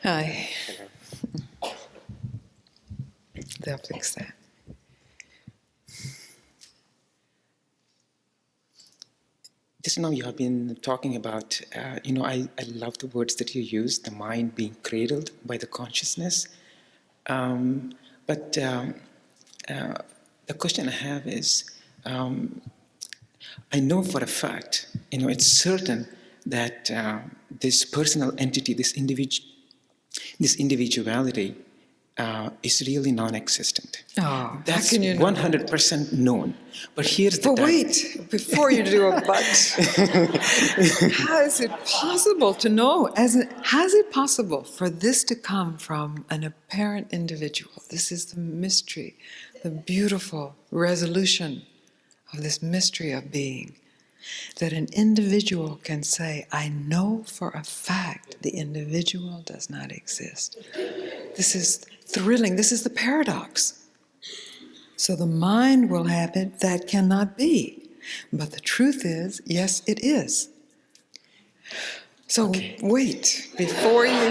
Hi. They'll fix that. Just now you have been talking about, I love the words that you use, the mind being cradled by the consciousness. But the question I have is, I know for a fact, it's certain that this personal entity, this individuality is really non-existent. Oh, That's how can you know 100% known. But here's the But wait, before you do a but, how is it possible to know? How is it possible for this to come from an apparent individual? This is the mystery, the beautiful resolution of this mystery of being. That an individual can say, I know for a fact the individual does not exist. This is thrilling. This is the paradox. So the mind will have it that cannot be. But the truth is, yes, it is. So wait, before you...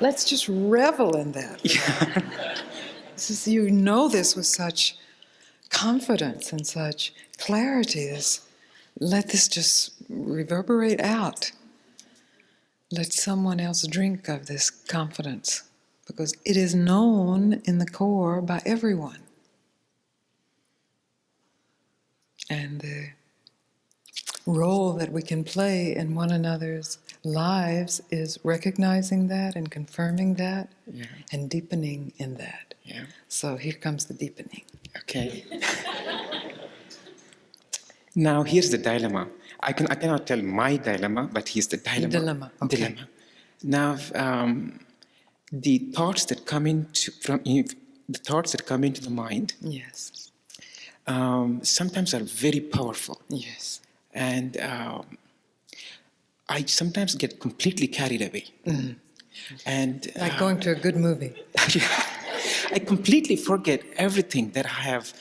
Let's just revel in that. Yeah. You know this with such confidence and such clarity. Let this just reverberate out. Let someone else drink of this confidence, because it is known in the core by everyone. And the role that we can play in one another's lives is recognizing that and confirming that, Yeah. and deepening in that. Yeah. So here comes the deepening. Okay. Now here's the dilemma. I cannot tell my dilemma, but here's the dilemma. Dilemma, okay. Dilemma. Now, the thoughts that come into the mind, Yes. sometimes are very powerful, Yes. and I sometimes get completely carried away. Mm. And Like going to a good movie. I completely forget everything that I have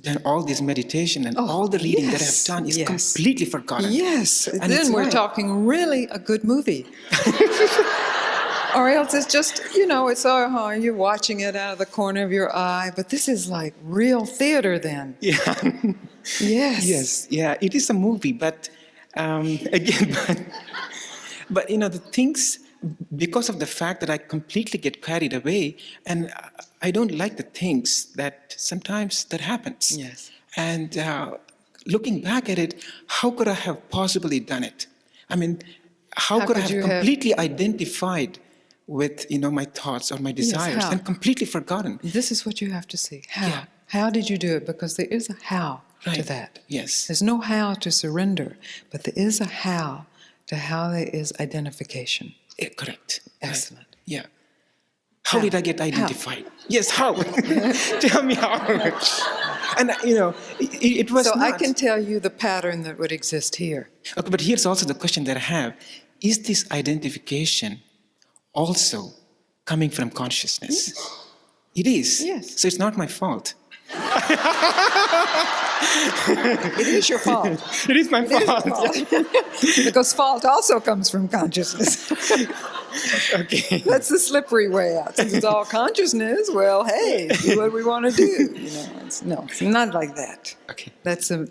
done, all this meditation and all the reading that I've done is completely forgotten. Yes, And then it's we're like- talking really a good movie. Or else it's just, it's you're watching it out of the corner of your eye, but this is like real theater then. Yeah. Yes. Yes, yeah, it is a movie, but again, but the things, because of the fact that I completely get carried away, and I don't like the things that sometimes that happens. Yes. And looking back at it, how could I have possibly done it? I mean, how could I have completely identified with my thoughts or my desires and completely forgotten? This is what you have to see. How? Yeah. How did you do it? Because there is a how to Right. that. Yes. There's no how to surrender, but there is a how to how there is identification. Yeah, correct. Excellent. Right. Yeah. How did I get identified? Yes, how? Tell me how. And it was So not. I can tell you the pattern that would exist here. Okay, but here's also the question that I have. Is this identification also coming from consciousness? Yes. It is. Yes. So it's not my fault. It is your fault. It is my fault. Because fault also comes from consciousness. Okay. That's the slippery way out. Since it's all consciousness, well, hey, do what we want to do. It's not like that. Okay. That's a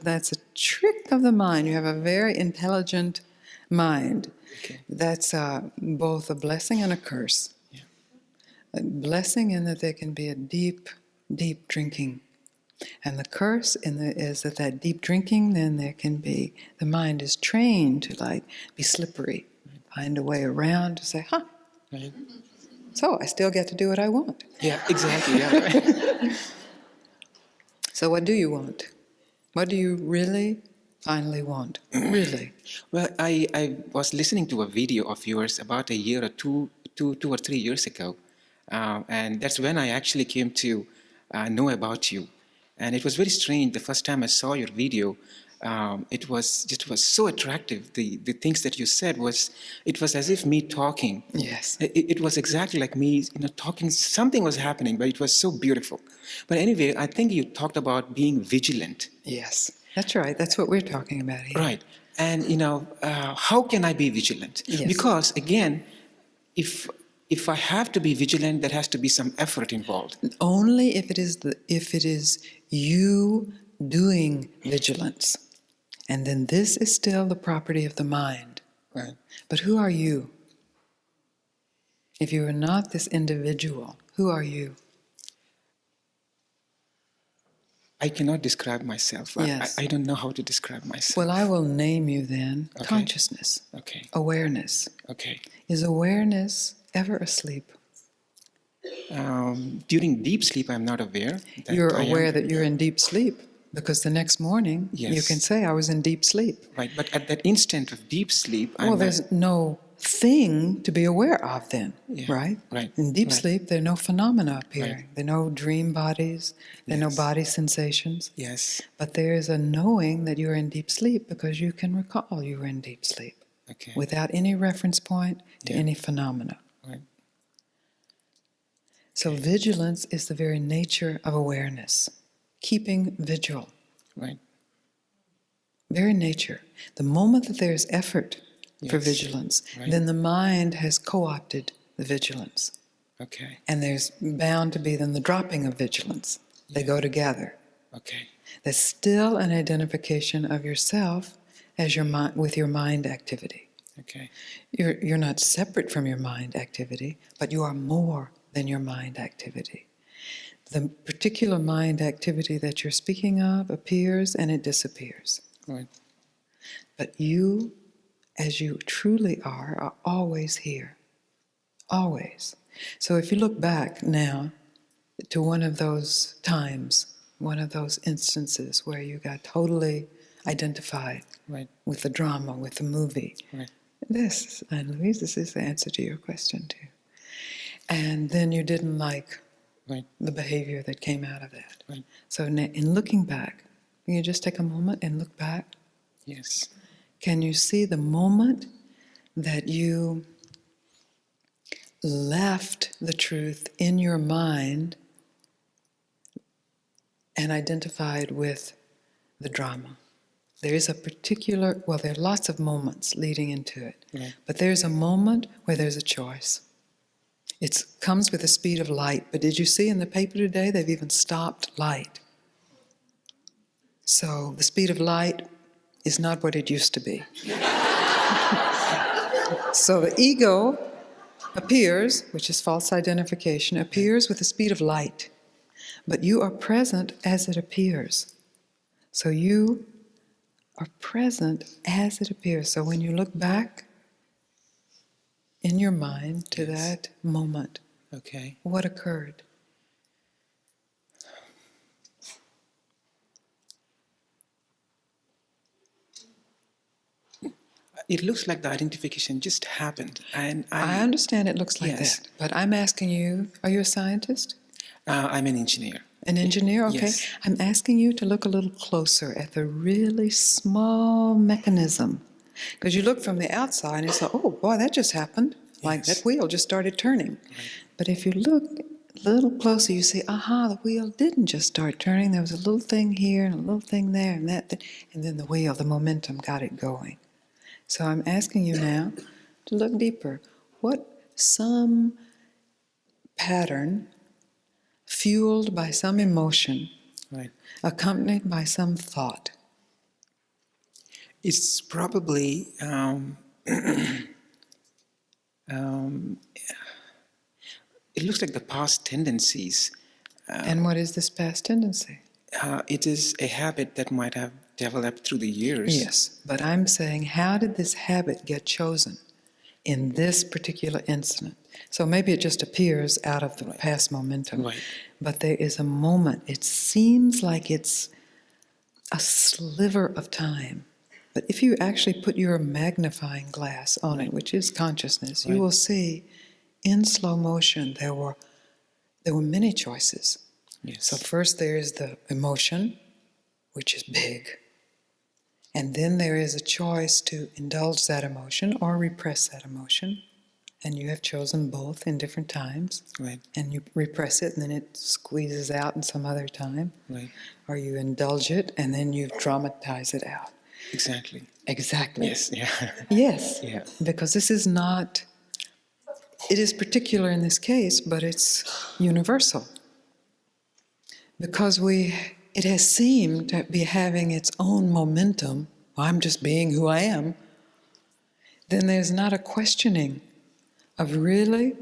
trick of the mind. You have a very intelligent mind. Okay. That's both a blessing and a curse. Yeah. A blessing in that there can be a deep, deep drinking. And the curse is that deep drinking, then there can be, the mind is trained to be slippery, find a way around to say, Right. so I still get to do what I want. Yeah, exactly. Yeah. Right. So what do you want? What do you really finally want? Really? Well, I was listening to a video of yours about a year or two or 3 years ago. And that's when I actually came to know about you. And it was very strange. The first time I saw your video, it was so attractive. The things that you said it was as if me talking. Yes. It was exactly like me, talking. Something was happening, but it was so beautiful. But anyway, I think you talked about being vigilant. Yes. That's right. That's what we're talking about here. Right. And, how can I be vigilant? Yes. Because, again, if I have to be vigilant, there has to be some effort involved. Only if it is you doing vigilance. And then this is still the property of the mind. Right. But who are you? If you are not this individual, who are you? I cannot describe myself. Yes. I don't know how to describe myself. Well, I will name you then. Okay. Consciousness. Okay. Awareness. Okay. Is awareness ever asleep? During deep sleep, I'm not aware. That You're I am- aware that you're in deep sleep because the next morning you Yes. can say, I was in deep sleep. Right, but at that instant of deep sleep, Well, there's no thing to be aware of then, Yeah, right? right, In deep right. sleep, there are no phenomena appearing. Right. There are no dream bodies. There are no Yes. body sensations. Yes. But there is a knowing that you're in deep sleep because you can recall you were in deep sleep Okay. without any reference point to Yeah. any phenomena. Right. So vigilance is the very nature of awareness, keeping vigil. Right. Very nature. The moment that there's effort for Yes. vigilance, Right. then the mind has co-opted the vigilance. Okay. And there's bound to be then the dropping of vigilance. They go together. Okay. There's still an identification of yourself as your mind with your mind activity. Okay. You're not separate from your mind activity, but you are more than your mind activity. The particular mind activity that you're speaking of appears and it disappears. Right. But you, as you truly are always here. Always. So if you look back now to one of those times, one of those instances where you got totally identified Right. with the drama, with the movie. Right. This, and Louise, this is the answer to your question too. And then you didn't like Right. the behavior that came out of that. Right. So in looking back, can you just take a moment and look back? Yes. Can you see the moment that you left the truth in your mind and identified with the drama? There is a particular, well, there are lots of moments leading into it, Right. but there's a moment where there's a choice. It comes with the speed of light, but did you see in the paper today they've even stopped light? So the speed of light is not what it used to be. So the ego appears, which is false identification, appears with the speed of light, but you are present as it appears. So you are present as it appears. So when you look back in your mind to Yes. that moment, Okay. what occurred? It looks like the identification just happened, and I understand it looks like Yes. that, but I'm asking you, are you a scientist? I'm an engineer. An engineer? Okay. Yes. I'm asking you to look a little closer at the really small mechanism. Because you look from the outside and you say, oh boy, that just happened. Like Yes. that wheel just started turning. But if you look a little closer, you see, aha, the wheel didn't just start turning. There was a little thing here and a little thing there and that, and then the wheel, the momentum got it going. So I'm asking you now to look deeper. What some pattern fueled by some emotion, Right. accompanied by some thought. It's probably it looks like the past tendencies. And what is this past tendency? It is a habit that might have developed through the years. Yes, but I'm saying, how did this habit get chosen in this particular incident? So maybe it just appears out of the past momentum. Right. But there is a moment. It seems like it's a sliver of time. But if you actually put your magnifying glass on it, which is consciousness, you Right. will see in slow motion there were many choices. Yes. So first there is the emotion, which is big. And then there is a choice to indulge that emotion or repress that emotion. And you have chosen both in different times. Right. And you repress it and then it squeezes out in some other time. Right. Or you indulge it and then you dramatize it out. Exactly. Exactly. Yes, yeah. Yes. Yeah. Because this is not, it is particular in this case, but it's universal. Because it has seemed to be having its own momentum. I'm just being who I am. Then there's not a questioning of really,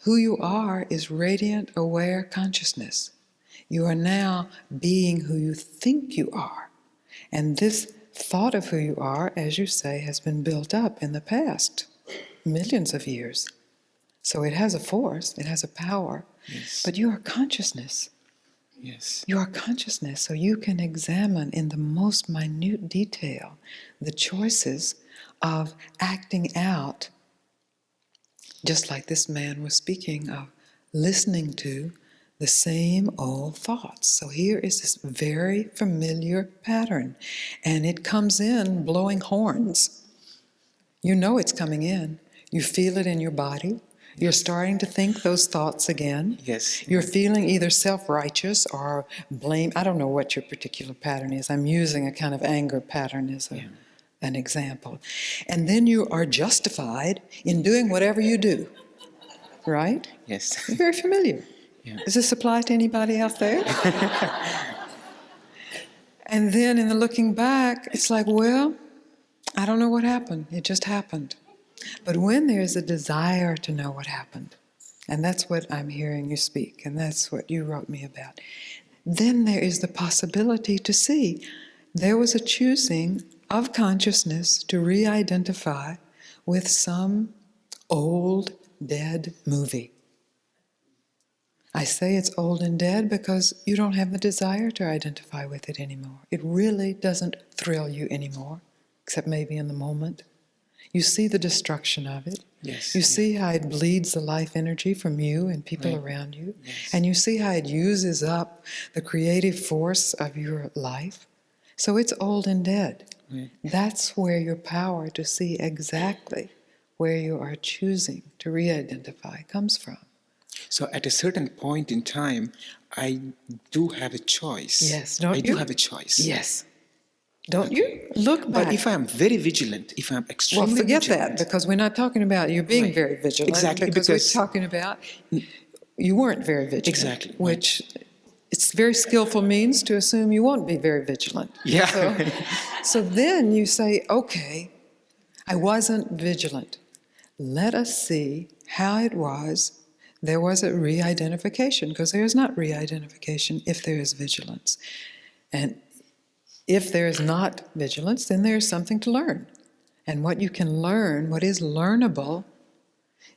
who you are is radiant, aware consciousness. You are now being who you think you are. And this thought of who you are, as you say, has been built up in the past, millions of years. So it has a force, it has a power, Yes. but you are consciousness. Yes. You are consciousness, so you can examine in the most minute detail the choices of acting out, just like this man was speaking of, listening to the same old thoughts. So here is this very familiar pattern, and it comes in blowing horns. You know it's coming in. You feel it in your body. You're starting to think those thoughts again. Yes. You're feeling either self-righteous or blame. I don't know what your particular pattern is. I'm using a kind of anger pattern as an example. And then you are justified in doing whatever you do, right? Yes. It's very familiar. Yeah. Does this apply to anybody out there? And then in the looking back, it's like, well, I don't know what happened. It just happened. But when there's a desire to know what happened, and that's what I'm hearing you speak, and that's what you wrote me about, then there is the possibility to see there was a choosing of consciousness to re-identify with some old, dead movie. I say it's old and dead because you don't have the desire to identify with it anymore. It really doesn't thrill you anymore, except maybe in the moment. You see the destruction of it. Yes. You see how it bleeds the life energy from you and people around you. Yes. And you see how it uses up the creative force of your life. So it's old and dead. Right. That's where your power to see exactly where you are choosing to re-identify comes from. So at a certain point in time, I do have a choice. Yes, don't I you? do have a choice. Yes. Don't you? Look back. But if I'm very vigilant, if I'm extremely Well, forget vigilant, that, because we're not talking about you being Right. very vigilant. Exactly, because because- we're talking about you weren't very vigilant. Exactly, right. Which it's very skillful means to assume you won't be very vigilant. Yeah. So then you say, okay, I wasn't vigilant. Let us see how it was. There was a re-identification, because there is not re-identification if there is vigilance. And if there is not vigilance, then there is something to learn. And what you can learn, what is learnable,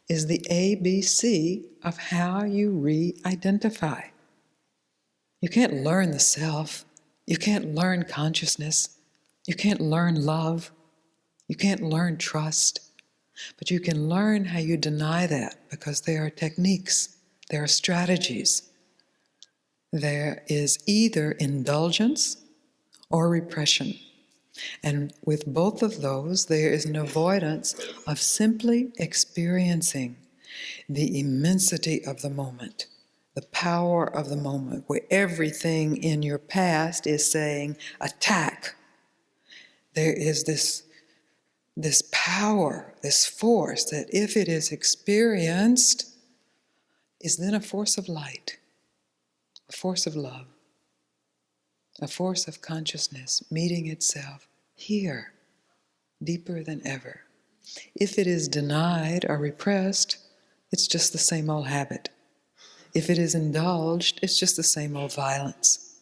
is the ABC of how you re-identify. You can't learn the self. You can't learn consciousness. You can't learn love. You can't learn trust. But you can learn how you deny that, because there are techniques, there are strategies. There is either indulgence or repression. And with both of those, there is an avoidance of simply experiencing the immensity of the moment, the power of the moment, where everything in your past is saying, attack. There is this power, this force that, if it is experienced, is then a force of light, a force of love, a force of consciousness meeting itself here, deeper than ever. If it is denied or repressed, it's just the same old habit. If it is indulged, it's just the same old violence.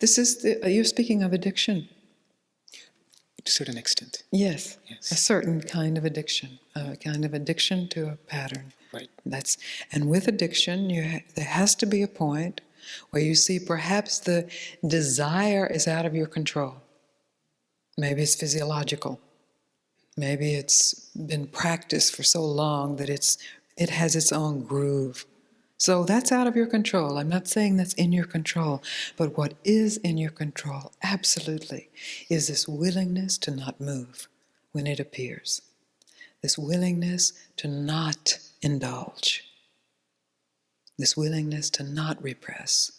You're speaking of addiction. to a certain extent. Yes, Yes. a certain kind of addiction, a kind of addiction to a pattern. Right. And with addiction, there has to be a point where you see perhaps the desire is out of your control. Maybe it's physiological. Maybe it's been practiced for so long that it has its own groove. So that's out of your control. I'm not saying that's in your control, but what is in your control, absolutely, is this willingness to not move when it appears. This willingness to not indulge. This willingness to not repress.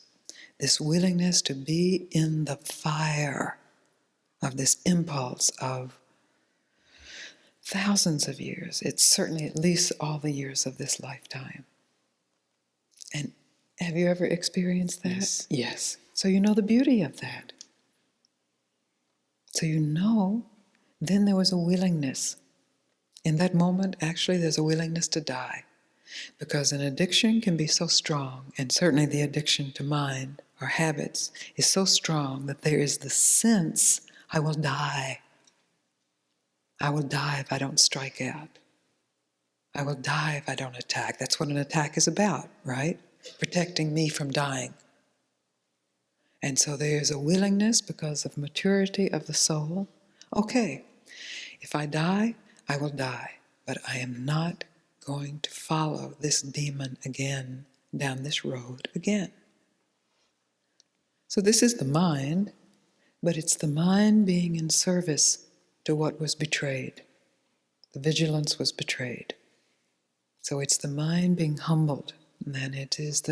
This willingness to be in the fire of this impulse of thousands of years. It's certainly at least all the years of this lifetime. And have you ever experienced that? Yes. Yes. So you know the beauty of that. So you know, then there was a willingness. In that moment, actually, there's a willingness to die. Because an addiction can be so strong, and certainly the addiction to mind or habits is so strong that there is the sense, I will die. I will die if I don't strike out. I will die if I don't attack. That's what an attack is about, right? Protecting me from dying. And so there's a willingness because of maturity of the soul. Okay, if I die, I will die, but I am not going to follow this demon again, down this road again. So this is the mind, but it's the mind being in service to what was betrayed. The vigilance was betrayed. So it's the mind being humbled, and then it is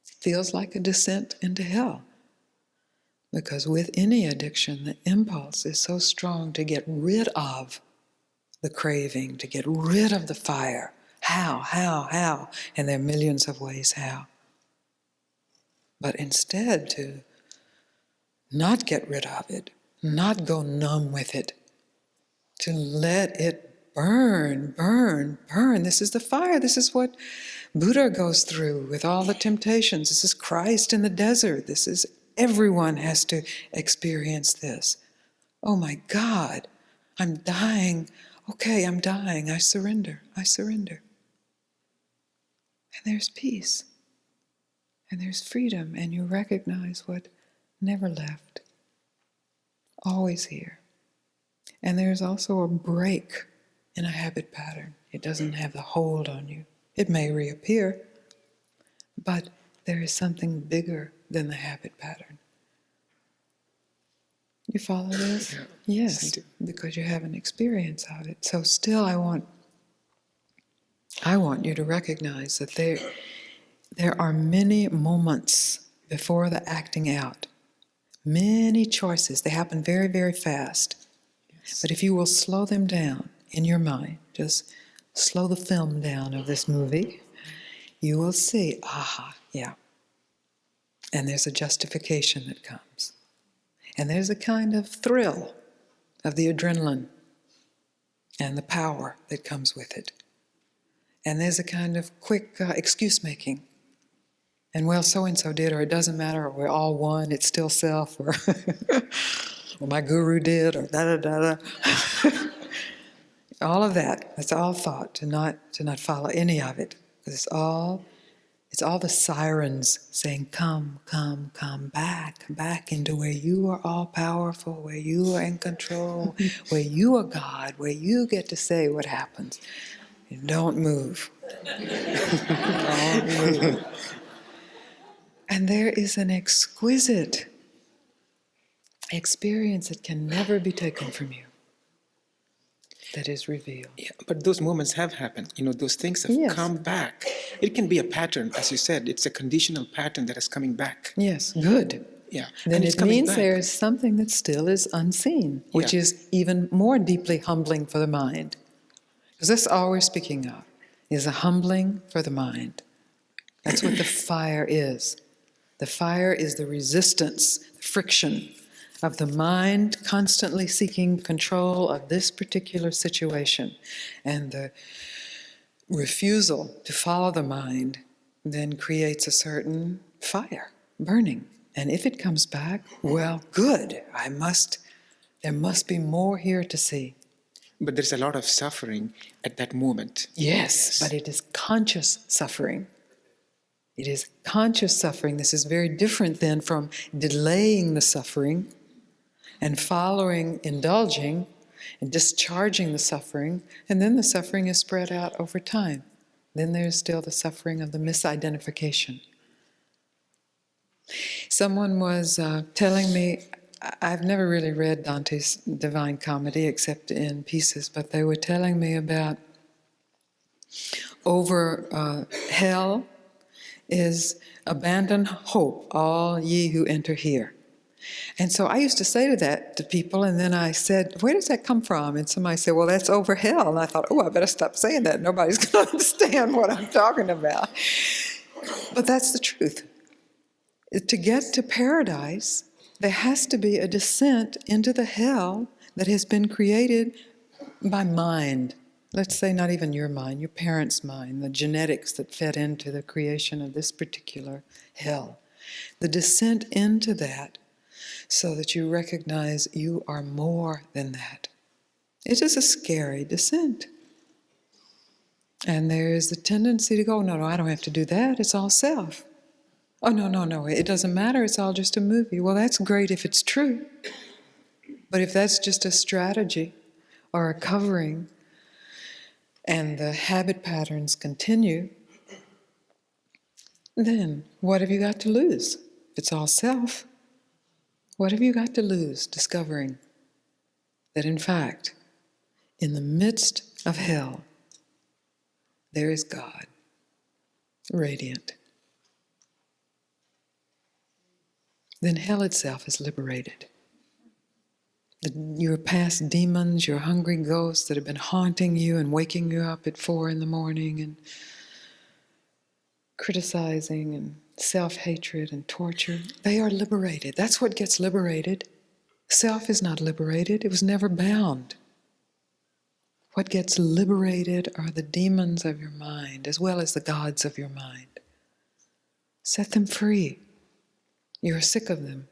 feels like a descent into hell. Because with any addiction, the impulse is so strong to get rid of the craving, to get rid of the fire. How? And there are millions of ways how. But instead to not get rid of it, not go numb with it, to let it burn. This is the fire. This is what Buddha goes through with all the temptations. This is Christ in the desert. Everyone has to experience this. Oh my God, I'm dying. Okay, I'm dying. I surrender. And there's peace. And there's freedom. And you recognize what never left. Always here. And there's also a break in a habit pattern. It doesn't have the hold on you. It may reappear, but there is something bigger than the habit pattern. You follow this? Yeah. Yes, I do. because you have an experience of it. So still I want you to recognize that there are many moments before the acting out. Many choices. They happen very, very fast. Yes. But if you will slow them down in your mind, just slow the film down of this movie, you will see, yeah. And there's a justification that comes. And there's a kind of thrill of the adrenaline and the power that comes with it. And there's a kind of quick excuse making. And well, so-and-so did, or it doesn't matter, or we're all one, it's still self, or well, my guru did, or da-da-da-da. All of that, that's all thought, to not follow any of it. Because it's all the sirens saying, come back into where you are all powerful, where you are in control, where you are God, where you get to say what happens. Don't move. Don't move. And there is an exquisite experience that can never be taken from you that is revealed. Yeah, but those moments have happened. Those things have Yes. come back. It can be a pattern, as you said. It's a conditional pattern that is coming back. Yes, good. Yeah. Then and it's it coming means back. there is something that still is unseen, which Yeah. is even more deeply humbling for the mind. Because that's all we're speaking of, is a humbling for the mind. That's what the fire is. The fire is the resistance, the friction of the mind constantly seeking control of this particular situation. And the refusal to follow the mind then creates a certain fire, burning. And if it comes back, well, good. There must be more here to see. But there's a lot of suffering at that moment. Yes, but it is conscious suffering. It is conscious suffering. This is very different then from delaying the suffering and following, indulging, and discharging the suffering, and then the suffering is spread out over time. Then there's still the suffering of the misidentification. Someone was telling me, I've never really read Dante's Divine Comedy except in pieces, but they were telling me about over hell is abandon hope, all ye who enter here. And so I used to say that to people, and then I said, where does that come from? And somebody said, well, that's over hell. And I thought, oh, I better stop saying that. Nobody's going to understand what I'm talking about. But that's the truth. To get to paradise, there has to be a descent into the hell that has been created by mind. Let's say not even your mind, your parents' mind, the genetics that fed into the creation of this particular hell. The descent into that so that you recognize you are more than that. It is a scary descent. And there is the tendency to go, no, I don't have to do that. It's all self. Oh, no, it doesn't matter. It's all just a movie. Well, that's great if it's true. But if that's just a strategy or a covering and the habit patterns continue, then what have you got to lose? If it's all self, what have you got to lose discovering that in fact, in the midst of hell, there is God, radiant. Then hell itself is liberated. Your past demons, your hungry ghosts that have been haunting you and waking you up at 4 a.m. and criticizing and self-hatred and torture, they are liberated. That's what gets liberated. Self is not liberated. It was never bound. What gets liberated are the demons of your mind as well as the gods of your mind. Set them free. You are sick of them.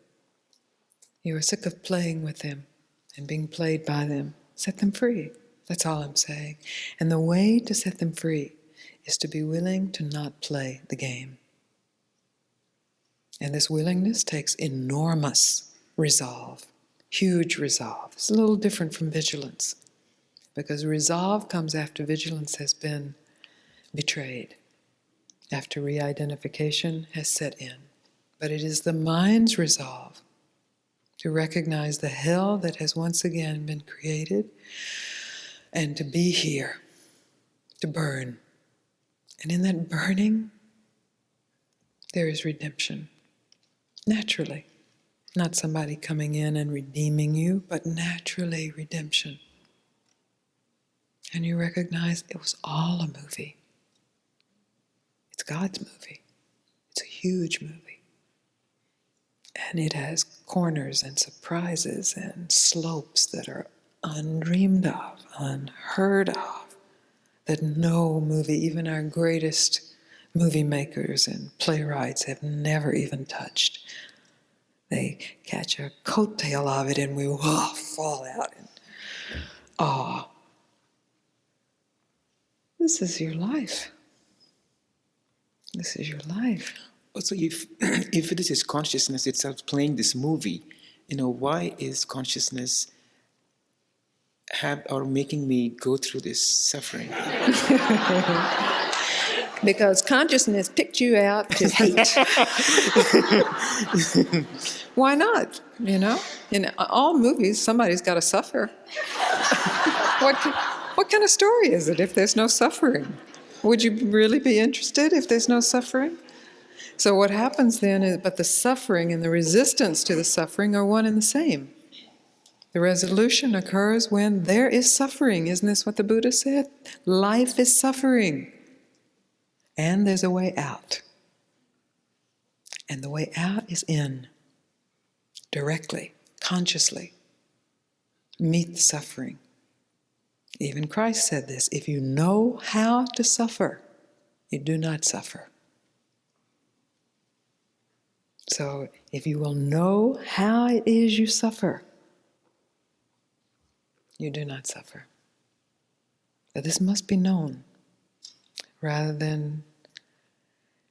You are sick of playing with them and being played by them. Set them free. That's all I'm saying. And the way to set them free is to be willing to not play the game. And this willingness takes enormous resolve, huge resolve. It's a little different from vigilance, because resolve comes after vigilance has been betrayed, after reidentification has set in. But it is the mind's resolve to recognize the hell that has once again been created and to be here, to burn. And in that burning, there is redemption. Naturally. Not somebody coming in and redeeming you, but naturally redemption. And you recognize it was all a movie. It's God's movie. It's a huge movie. And it has corners and surprises and slopes that are undreamed of, unheard of, that no movie, even our greatest movie makers and playwrights have never even touched. They catch a coattail of it and we fall out in awe. This is your life. This is your life. Also, if this is consciousness itself playing this movie, why is consciousness making me go through this suffering? Because consciousness picked you out to hate. Why not? In all movies, somebody's got to suffer. What kind of story is it if there's no suffering? Would you really be interested if there's no suffering? So what happens then is, but the suffering and the resistance to the suffering are one and the same. The resolution occurs when there is suffering. Isn't this what the Buddha said? Life is suffering. And there's a way out. And the way out is in. Directly, consciously. Meet the suffering. Even Christ said this, if you know how to suffer, you do not suffer. So if you will know how it is you suffer, you do not suffer. But this must be known, rather than,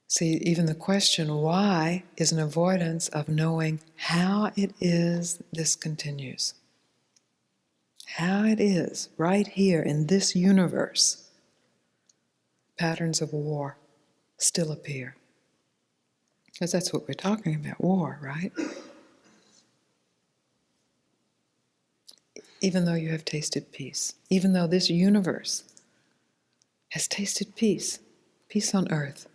see, even the question why is an avoidance of knowing how it is this continues. How it is, right here in this universe, patterns of war still appear. Because that's what we're talking about, war, right? Even though you have tasted peace, even though this universe has tasted peace, peace on earth,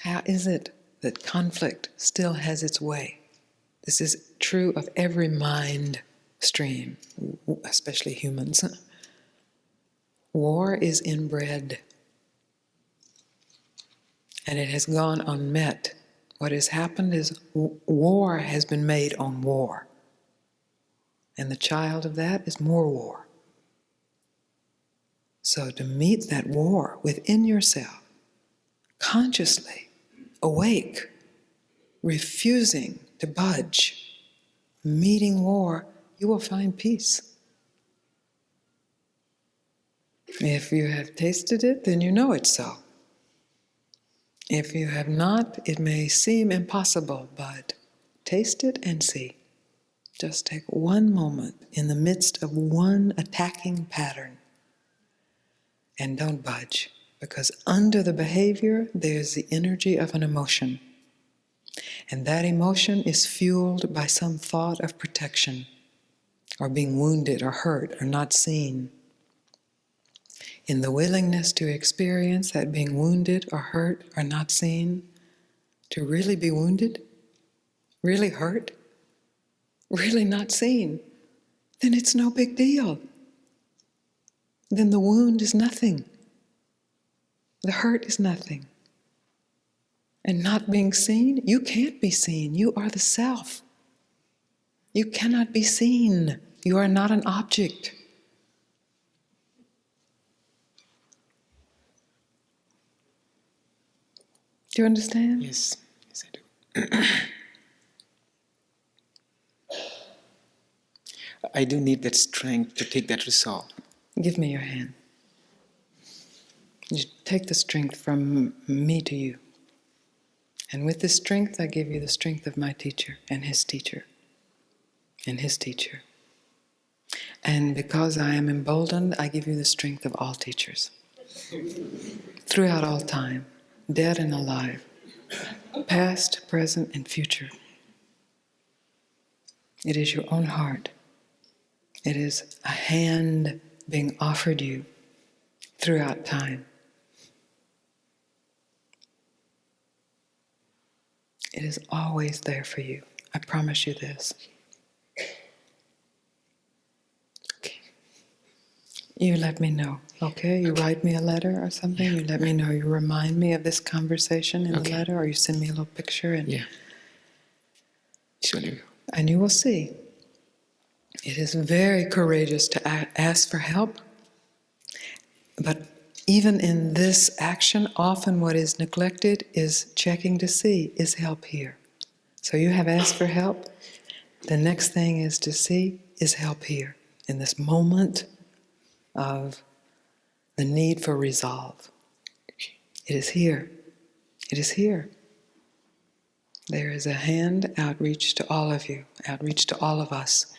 how is it that conflict still has its way? This is true of every mind stream, especially humans. War is inbred, and it has gone unmet. What has happened is war has been made on war, and the child of that is more war. So to meet that war within yourself, consciously, awake, refusing to budge, meeting war, you will find peace. If you have tasted it, then you know it's so. If you have not, it may seem impossible, but taste it and see. Just take one moment in the midst of one attacking pattern and don't budge, because under the behavior, there's the energy of an emotion. And that emotion is fueled by some thought of protection, or being wounded or hurt or not seen. In the willingness to experience that being wounded or hurt or not seen, to really be wounded, really hurt, really not seen, then it's no big deal. Then the wound is nothing. The hurt is nothing. And not being seen, you can't be seen. You are the self. You cannot be seen. You are not an object. Do you understand? Yes, yes I do. I do need that strength to take that resolve. Give me your hand. You take the strength from me to you. And with this strength, I give you the strength of my teacher and his teacher and his teacher. And because I am emboldened, I give you the strength of all teachers. Throughout all time, dead and alive, past, present, and future. It is your own heart. It is a hand being offered you throughout time. It is always there for you. I promise you this. Okay. You let me know, okay? You write me a letter or something, you let me know. You remind me of this conversation in the letter, or you send me a little picture. And Surely. And you will see. It is very courageous to ask for help, but even in this action, often what is neglected is checking to see, is help here? So you have asked for help. The next thing is to see, is help here? In this moment of the need for resolve. It is here. It is here. There is a hand outreach to all of you, outreach to all of us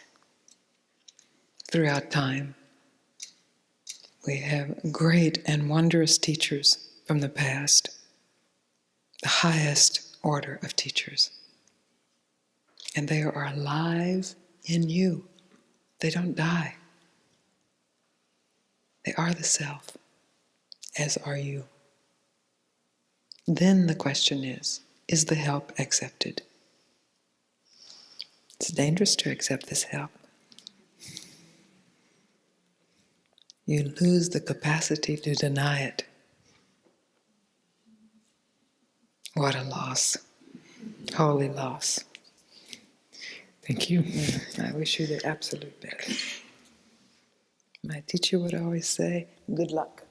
throughout time. We have great and wondrous teachers from the past, the highest order of teachers. And they are alive in you. They don't die. They are the self, as are you. Then the question is the help accepted? It's dangerous to accept this help. You lose the capacity to deny it. What a loss. Holy loss. Thank you. I wish you the absolute best. My teacher would always say, good luck.